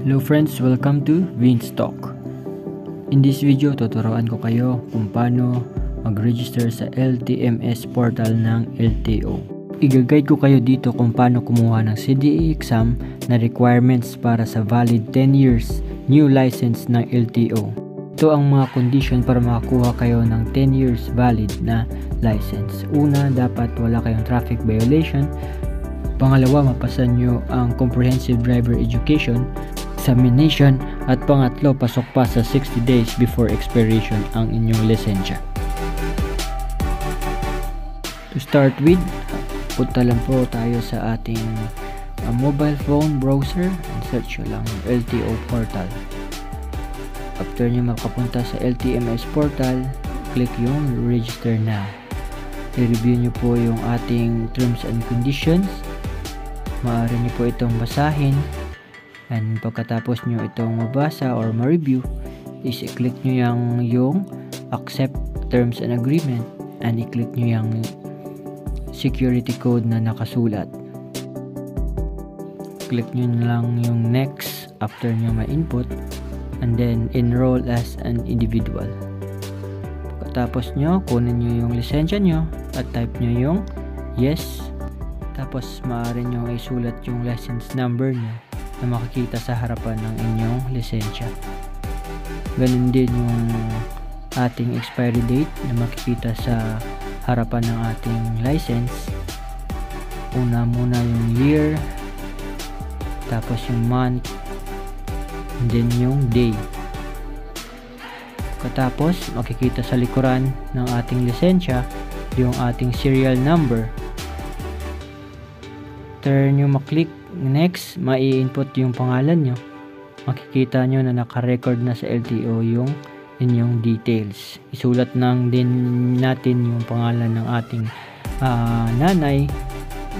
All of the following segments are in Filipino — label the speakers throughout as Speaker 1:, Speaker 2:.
Speaker 1: Hello friends, welcome to Vince Talk. In this video, tuturuan ko kayo kung paano mag-register sa LTMS portal ng LTO. I-guide ko kayo dito kung paano kumuha ng CDE exam na requirements para sa valid 10 years new license ng LTO. Ito ang mga condition para makakuha kayo ng 10 years valid na license. Una, dapat wala kayong traffic violation. Pangalawa, mapasa nyo ang comprehensive driver education examination, at pangatlo, pasok pa sa 60 days before expiration ang inyong lisensya. To start with, punta lang po tayo sa ating mobile phone browser and search nyo lang LTO portal. After nyo makapunta sa LTMS portal, click yung register now. I-review nyo po yung ating terms and conditions. Maaari nyo po itong basahin. And pagkatapos nyo itong mabasa or ma-review, is i-click nyo yung accept terms and agreement, and i-click nyo yung security code na nakasulat. Click nyo lang yung next after nyo ma-input, and then enroll as an individual. Pagkatapos nyo, kunin nyo yung lisensya nyo at type nyo yung yes. Tapos maaari nyo isulat yung license number nyo na makikita sa harapan ng inyong lisensya. Ganun din yung ating expiry date na makikita sa harapan ng ating license. Una muna yung year, tapos yung month, and then yung day. Katapos makikita sa likuran ng ating lisensya yung ating serial number. After nyo maklik next, mai-input yung pangalan nyo. Makikita nyo na naka-record na sa LTO yung inyong details. Isulat din natin yung pangalan ng ating nanay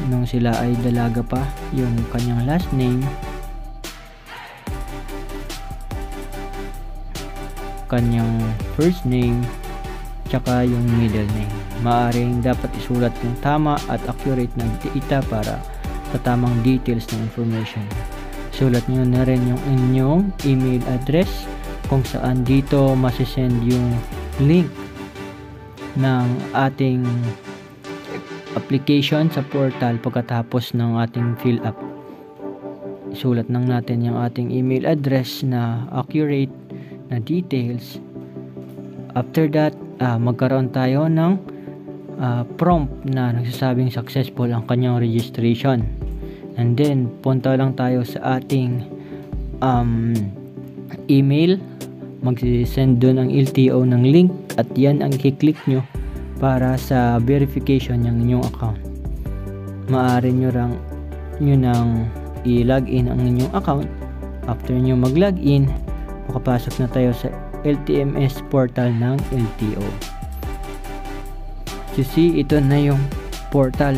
Speaker 1: nung sila ay dalaga pa, yung kanyang last name, kanyang first name, tsaka yung middle name. Maaring dapat isulat yung tama at accurate na data para sa tamang details ng information. Sulat nyo na rin yung inyong email address kung saan dito masisend yung link ng ating application sa portal pagkatapos ng ating fill up. Isulat lang natin yung ating email address na accurate na details. After that, magkaroon tayo ng prompt na nagsasabing successful ang kanyang registration. And then punta lang tayo sa ating email, mag-send doon ang LTO ng link, at yan ang i-click nyo para sa verification ng inyong account. Maaari nyo nang i-login ang inyong account. After nyo mag-login, makapasok na tayo sa LTMS portal ng LTO. So see, ito na yung portal.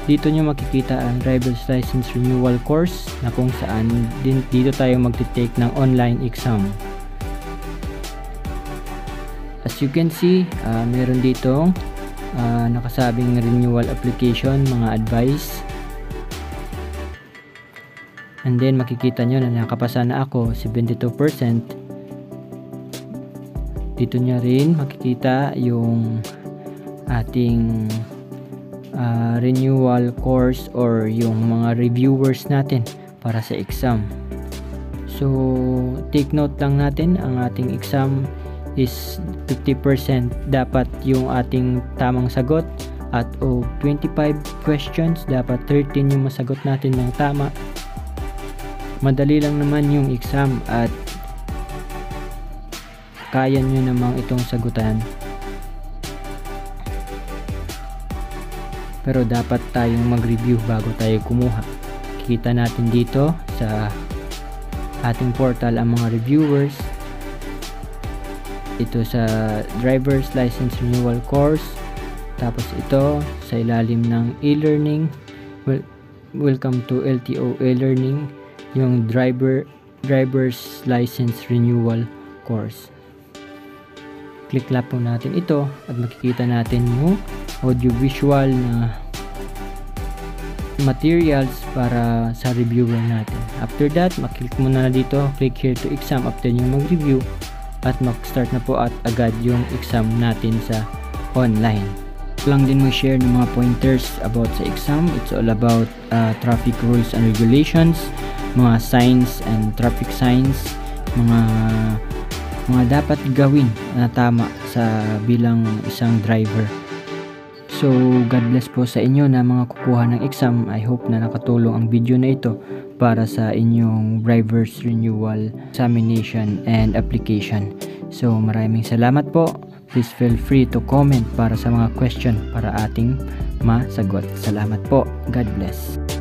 Speaker 1: Dito nyo makikita ang driver's license renewal course na kung saan dito tayo magte-take ng online exam. As you can see, meron dito nakasabing renewal application, mga advice. And then makikita nyo na nakapasa na ako 72%. Dito nyo rin makikita yung ating renewal course or yung mga reviewers natin para sa exam. So take note lang natin, ang ating exam is 50% dapat yung ating tamang sagot, at 25 questions dapat 13 yung masagot natin ng tama. Madali lang naman yung exam at kaya nyo namang itong sagutan. Pero dapat tayong mag-review bago tayo kumuha. Kita natin dito sa ating portal ang mga reviewers. Ito sa driver's license renewal course. Tapos ito sa ilalim ng e-learning. Welcome to LTO e-learning, yung driver's license renewal course. Click lang po natin ito at makikita natin yung audio visual na materials para sa reviewer natin. After that, maklik mo na dito, click here to exam after nyo mag-review at mag-start na po at agad yung exam natin sa online. Lang din mo share ng mga pointers about sa exam. It's all about traffic rules and regulations, mga signs and traffic signs, mga dapat gawin na tama sa bilang isang driver. So, God bless po sa inyo na mga kukuha ng exam. I hope na nakatulong ang video na ito para sa inyong driver's renewal examination and application. So, maraming salamat po. Please feel free to comment para sa mga question para ating masagot. Salamat po. God bless.